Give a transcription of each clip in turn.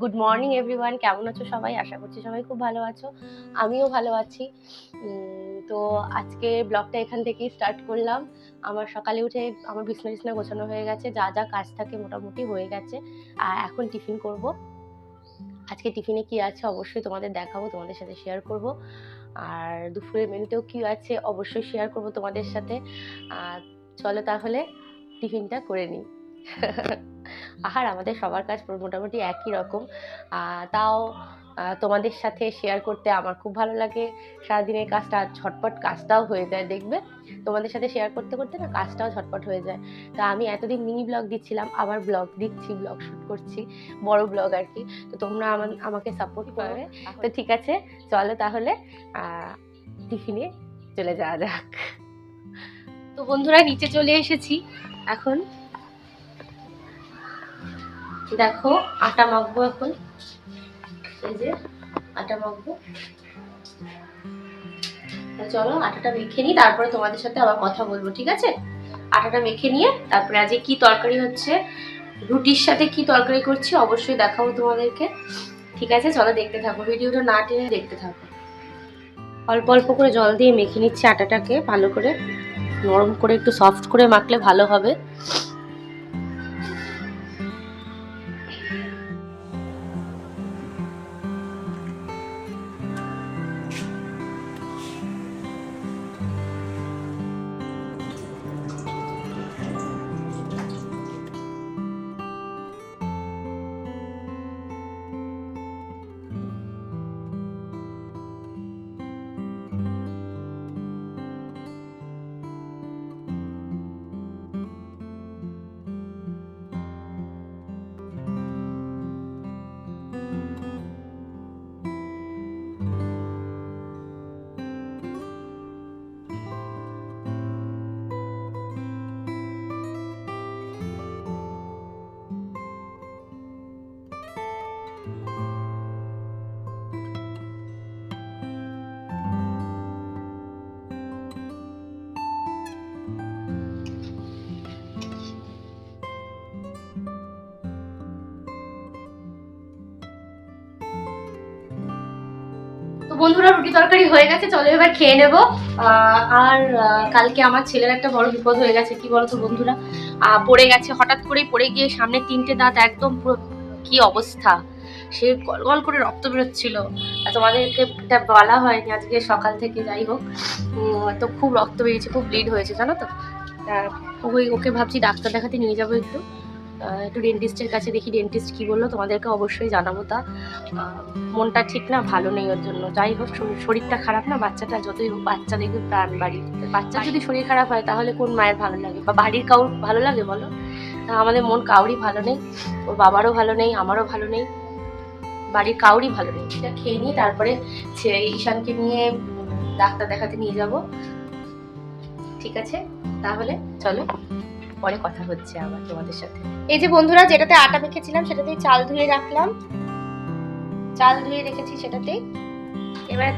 Good morning everyone, কেমন আছো সবাই? আশা করছি সবাই খুব ভালো আছো, আমিও ভালো আছি। তো আজকে ব্লগটা এখান থেকেই স্টার্ট করলাম। আমার সকালে উঠে আমার বিছনা গোছানো হয়ে গেছে, যা যা কাজ থাকে মোটামুটি হয়ে গেছে। আর এখন টিফিন করব। আজকে টিফিনে কি আছে অবশ্যই তোমাদের দেখাবো, তোমাদের সাথে শেয়ার করব। আর দুপুরের মেনুতেও কি আছে অবশ্যই শেয়ার করব তোমাদের সাথে। চলো তাহলে টিফিনটা করে নিই। আর আমাদের সবার কাজ মোটামুটি একই রকম, তাও তোমাদের সাথে শেয়ার করতে আমার খুব ভালো লাগে। সারাদিনের কাজটা ঝটপট কাজটাও হয়ে যায়, দেখবে তোমাদের সাথে শেয়ার করতে করতে না কাজটাও ঝটপট হয়ে যায়। তা আমি এতদিন মিনি ব্লগ দিচ্ছিলাম, আবার ব্লগ দিচ্ছি, ব্লগ শ্যুট করছি, বড় ব্লগ আর কি। তো তোমরা আমাকে সাপোর্ট করবে। তো ঠিক আছে, চলো তাহলে টিফিনে চলে যাওয়া যাক। তো বন্ধুরা নিচে চলে এসেছি। এখন দেখো আটা মাখবো, এখন এই যে আটা মাখবো। চলো আটাটা মেখে নিই, তারপরে তোমাদের সাথে আবার কথা বলবো, ঠিক আছে? আটাটা মেখে নিয়ে তারপরে আজকে কি তরকারি হচ্ছে, রুটির সাথে কি তরকারি করছি অবশ্যই দেখাবো তোমাদেরকে, ঠিক আছে? চলো দেখতে থাকো, ভিডিওটা না টেনে দেখতে থাকো। অল্প অল্প করে জল দিয়ে মেখে নিচ্ছি আটাটাকে, ভালো করে নরম করে একটু সফট করে মাখলে ভালো হবে। বন্ধুরা রুটি তরকারি হয়ে গেছে, চলো এবার খেয়ে নেবো। আর কালকে আমার ছেলের একটা বড় বিপদ হয়ে গেছে। কি বলতো বন্ধুরা, পড়ে গেছে, হঠাৎ করেই পড়ে গিয়ে সামনে 3টে দাঁত একদম পুরো কি অবস্থা, সে গল গল করে রক্ত বেরোচ্ছিল। তোমাদেরকে এটা বলা হয়নি আজকে সকাল থেকে, যাই হোক। তো খুব রক্ত বেরিয়েছে, খুব ব্লিড হয়েছে জানো তো। ওকে ভাবছি ডাক্তার দেখাতে নিয়ে যাবো একটু ডেন্টিস্টের কাছে, দেখি ডেন্টিস্ট কি বললো, তোমাদেরকে অবশ্যই জানাবো। তা মনটা ঠিক না, ভালো নেই ওর জন্য। যাই হোক, শরীরটা খারাপ না, বাচ্চাটা যতই হোক বাচ্চা দেখবে প্রাণ বাড়ি। বাচ্চা যদি শরীর খারাপ হয় তাহলে কোন মায়ের ভালো লাগে, বা বাড়ির কাউর ভালো লাগে বলো? আমাদের মন কাউরই ভালো নেই, ওর বাবারও ভালো নেই, আমারও ভালো নেই, বাড়ির কাউরই ভালো নেই। এটা খেয়ে নিই, তারপরে ঈশানকে নিয়ে ডাক্তার দেখাতে নিয়ে যাব, ঠিক আছে? তাহলে চলো পরে কথা হচ্ছে আবার তোমাদের সাথে। এই যে বন্ধুরা, যেটাতে আটা মেখেছিলাম সেটাতেই চাল ধুয়ে রাখলাম, চাল ধুয়ে রেখেছি সেটাতেই। এবারে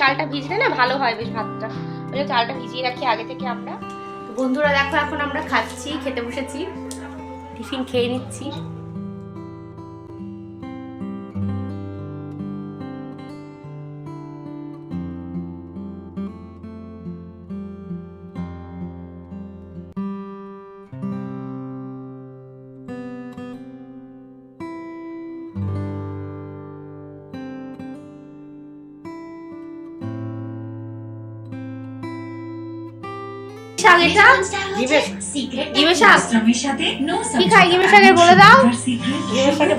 চালটা ভিজলে না ভালো হয় বেশ ভাতটা, ওই চালটা ভিজিয়ে রাখি আগে থেকে আমরা। বন্ধুরা দেখো, এখন আমরা খাচ্ছি, খেতে বসেছি, টিফিন খেয়ে নিচ্ছি। বলে দাও।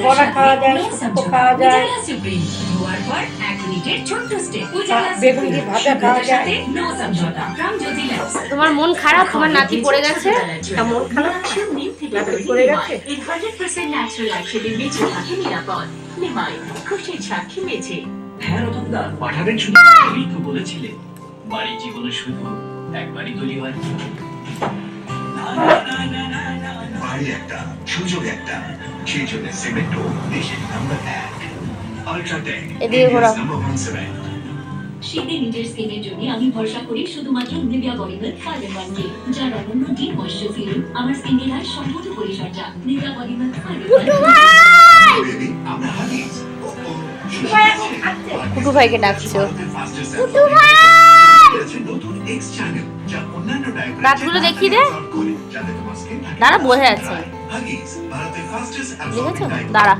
বড়া খাওয়া যায়, খাওয়া যায়, বেগুন দিয়ে ভাজা খাওয়া যায়। তোমার মন খারাপ, তোমার নাতি পড়ে গেছে, মন খারাপ নাতি পড়ে গেছে। বাড়ি জীবনে শুধু একবারই তৈরি হয়। বাড়ি একটা, সুযোগ একটা, সেই জন্য সিমেন্টো দেশের নাম্বার 1 আল্ট্রাটেক নাম্বার 1 সিমেন্ট। শীতে নিজের স্কিনের জন্য আমি ভরসা করি শুধুমাত্র নিভিয়া বডিগার্ড 5-in-1 কে, যার অনন্য ডিপ ময়েশ্চার সিরাম আমার স্কিনের আর সম্পূর্ণ পরিচর্যা। নিভিয়া বডিগার্ড 5-in-1 পুটু ভাইকে ডাকছো। পুটু ভাই নতুন এক্স চ্যানেল যা অন্যান্য ডায়াবেটিস দাঁতগুলো দেখিয়ে দে। দাঁড়া, বোঝা যাচ্ছে না। দেখেছো? দাঁড়া।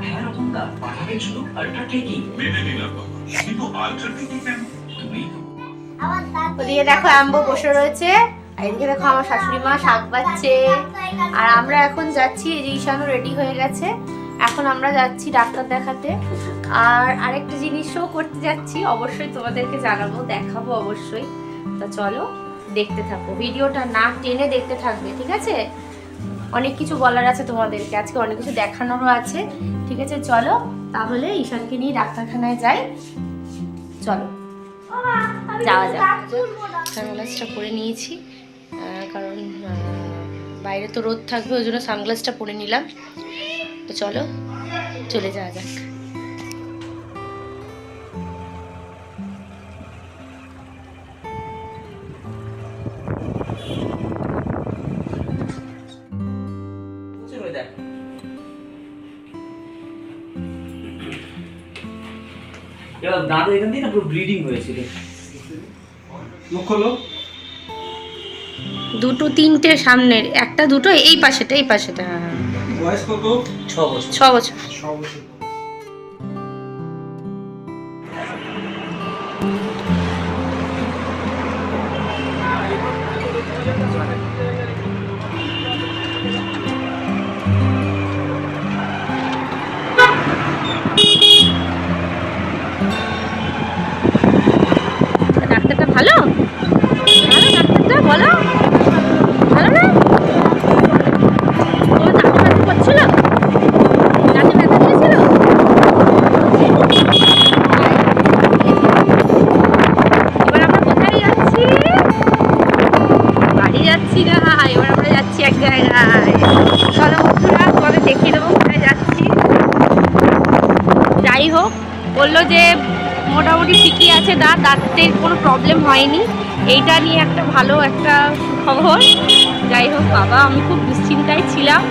ওদিকে দেখো আম্বু বসে রয়েছে, আর এদিকে দেখো আমার শাশুড়ি মা শাক বাচ্ছে। আর আমরা এখন যাচ্ছি, এই যে ঈশানও রেডি হয়ে গেছে, এখন আমরা যাচ্ছি ডাক্তার দেখাতে। আর আরেকটা জিনিসও করতে যাচ্ছি, অবশ্যই তোমাদেরকে জানাবো, দেখাবো অবশ্যই। তা চলো দেখতে থাকো, ভিডিওটা না টেনে দেখতে থাকবে, ঠিক আছে? অনেক কিছু বলার আছে তোমাদেরকে, আজকে অনেক কিছু দেখানোরও আছে, ঠিক আছে? চলো তাহলে ঈশানকে নিয়ে ডাক্তারখানায় যাই, চলো যাওয়া যাক। সানগ্লাসটা পরে নিয়েছি, কারণ বাইরে তো রোদ থাকবে, ওই জন্য সানগ্লাসটা পরে নিলাম। তো চলো চলে যাওয়া যাক। এবার দাঁতে এখান থেকে না পুরো ব্লিডিং হয়েছিল। মুখ খোলো। দুটো তিনটে সামনের, একটা দুটো এই পাশেটা, এই পাশেটা। বয়স কত? 6 বছর। 6 বছর। 6 বছর। ডাক্তারটা ভালো? ভালো ডাক্তারটা, বলো ভালো না? তোমার দাঁতে ব্যথা করছিল? দাঁতে ব্যথা দিয়েছিল? এবার আমরা কোথায় যাচ্ছি? বাড়ি যাচ্ছি না, এবার আমরা যাচ্ছি এক জায়গায়। চলো বন্ধুরা, তোমাদের দেখিয়ে দেবো কোথায় যাচ্ছি। যাই হোক, বললো যে মোটামুটি ঠিকই আছে, দাঁতের কোনো প্রবলেম হয়নি, এইটা নিয়ে একটা ভালো একটা খবর। যাই হোক বাবা, আমি খুব দুশ্চিন্তায় ছিলাম,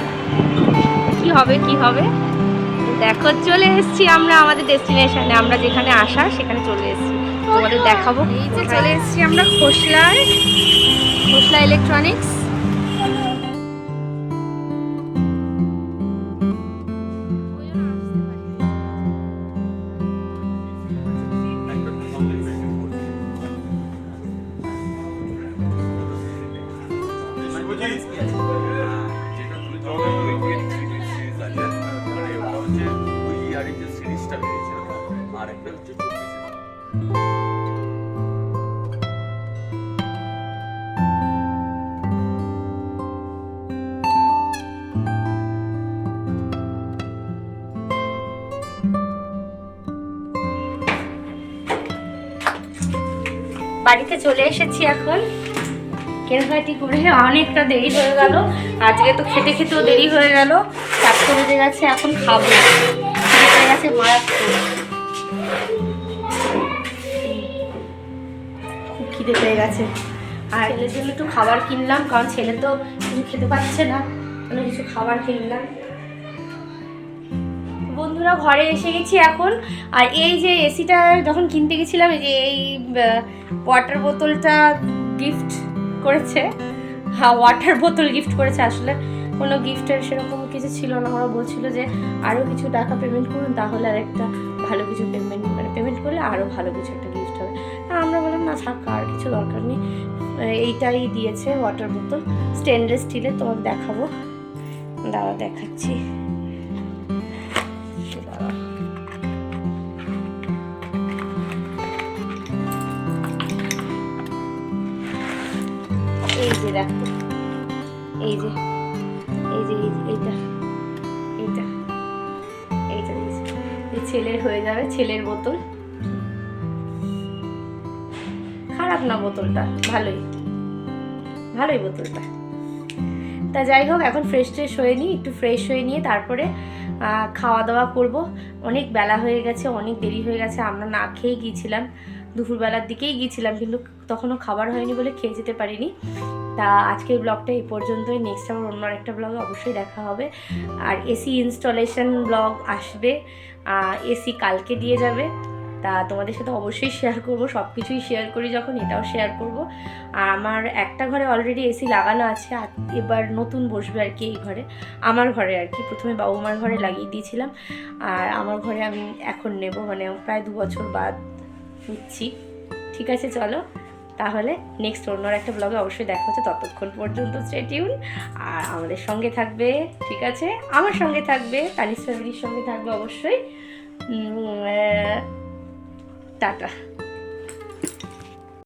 কি হবে কি হবে। দেখো চলে এসেছি আমরা আমাদের ডেস্টিনেশনে, আমরা যেখানে আসা সেখানে চলে এসেছি, তোমাদের দেখাবো। এই যে চলে এসেছি আমরা খোসলায়, খোসলা ইলেকট্রনিক্স। বাড়িতে চলে এসেছি, এখন কেনাকাটি করে অনেকটা দেরি হয়ে গেল, আজকে তো খেতে খেতেও দেরি হয়ে গেল, 4টা বেজে গেছে, এখন খাবো, হয়ে গেছে মারাত্মক, খুব খিদে পেয়ে গেছে। আর ছেলের জন্য একটু খাবার কিনলাম, কারণ ছেলে তো কিছু খেতে পাচ্ছে না, মানে কিছু খাবার কিনলাম। বন্ধুরা ঘরে এসে গেছি এখন, আর এই যে এসিটা যখন কিনতে গেছিলাম, এই যে এই ওয়াটার বোতলটা গিফট করেছে, হ্যাঁ ওয়াটার বোতল গিফট করেছে, আসলে কোনো গিফটের সেরকম কিছু ছিল না, ওরা বলছিল যে আরও কিছু টাকা পেমেন্ট করুন, তাহলে আরেকটা ভালো কিছু পেমেন্ট করলে আরও ভালো কিছু একটা গিফট হবে। আমরা বললাম না থাক, আর কিছু দরকার নেই, এইটাই দিয়েছে ওয়াটার বোতল, স্টেনলেস স্টিলের, তোমাকে দেখাবো, দাঁড়া দেখাচ্ছি। এই যে দেখো, এই যে এইটা ছেলের হয়ে যাবে, ছেলের বোতল, খারাপ না বোতলটা, ভালোই বোতলটা। তা যাই হোক, এখন ফ্রেশ হয়ে নিই, একটু ফ্রেশ হয়ে নিয়ে তারপরে খাওয়া দাওয়া করব। অনেক বেলা হয়ে গেছে, অনেক দেরি হয়ে গেছে, আমরা না খেয়ে গিয়েছিলাম, দুপুরবেলার দিকেই গিয়েছিলাম, কিন্তু তখনও খাবার হয়নি বলে খেয়ে যেতে পারিনি। তা আজকের ব্লগটা এই পর্যন্তই, নেক্সট আবার অন্য একটা ব্লগে অবশ্যই দেখা হবে। আর এসি ইনস্টলেশন ব্লগ আসবে, এসি কালকে দিয়ে যাবে, তা তা তোমাদের সাথে অবশ্যই শেয়ার করব, সব কিছুই শেয়ার করি যখন, এটাও শেয়ার করব। আর আমার একটা ঘরে অলরেডি এসি লাগানো আছে, আর এবার নতুন বসবে আর কি এই ঘরে, আমার ঘরে আর কি। প্রথমে বাবু মার ঘরে লাগিয়ে দিয়েছিলাম, আর আমার ঘরে আমি এখন নেব, মানে প্রায় 2 বছর বাদ নিচ্ছি। ঠিক আছে, চলো তাহলে নেক্সট অন্য একটা ব্লগে অবশ্যই দেখা হচ্ছে। ততক্ষণ পর্যন্ত স্টে টিউন, আর আমাদের সঙ্গে থাকবে, ঠিক আছে, আমার সঙ্গে থাকবে, তানিশ ফ্যামিলির সঙ্গে থাকবে অবশ্যই। টাটা।